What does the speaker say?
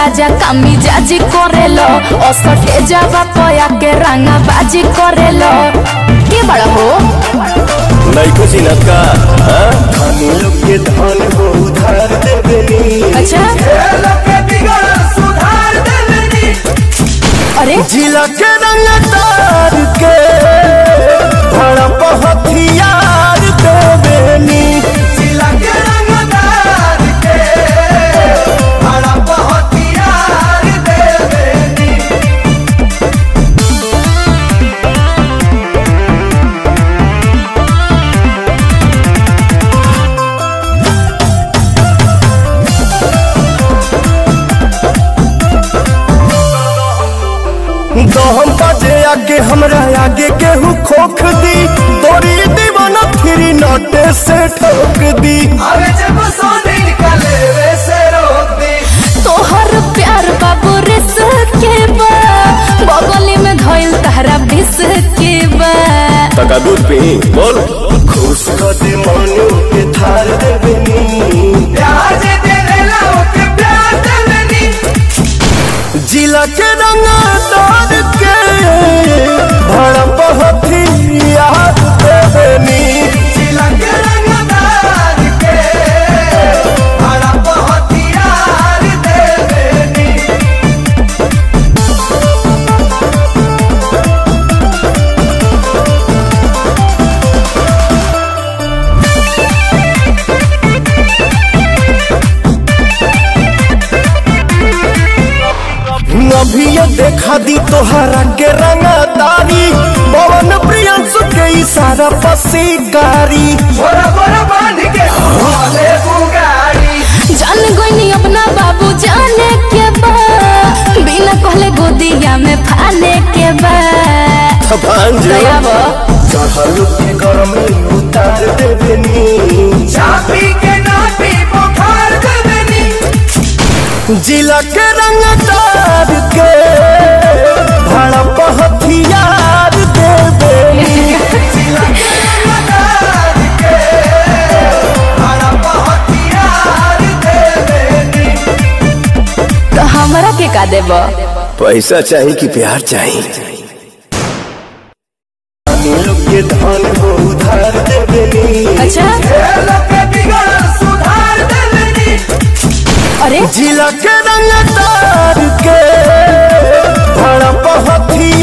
राजा कामी जाजी करेलो असटे जावा पया के रंगा बाजी करेलो के बड़ा हो नहीं कुछ इनत का धनी लोग के धन को उधार देबेनी। अच्छा लोग के बिगड़ सुधार देबेनी। अरे जिला के रंग तार के भड़प हथियार देबेनी। जिला के रंग तार के भड़प हथियार देबेनी। दहम बाजे आगे हमरा आगे केहू खोख दी तोरी दीवाना फिरी नोटे से ठोक दी। अरे जब सोने निकले वैसे रोक दी। तोहर प्यार बाबू रिस के बा बगली में धइल तहरा बिस के बा तका दूध पी बोल खुश कर दे मनु के थार देबेनी। प्यार दे देला ओके प्यार देबेनी। जिला के रंग तार के भड़प हथियार देबेनी। जिला के रंग तार के भड़प हथियार देबेनी। अभी ये देखा दी तोहरा के रंगदारी पवन प्रियंसु के इशारा पसीकारी बोरा बोरा बांध के भोले बुगाड़ी। जान गोइनी अपना बाबू जाने के बा बिना कहले गोदिया में फाने के बा दयावा चढ़ल के गरम उतार देबेनी। चापी के नाटी बुखार देबेनी। जिला के रंग तार के भड़प हथियार देबेनी। जिला के रंग तार के भड़प हथियार देबेनी। तो हमरा के का देबो पैसा चाहिए कि प्यार चाहिए। लोग के धन को उधार देबेनी। अच्छा लोग के बिगड़ सुधार देबेनी। अरे जिला के रंग तार के भड़प हथियार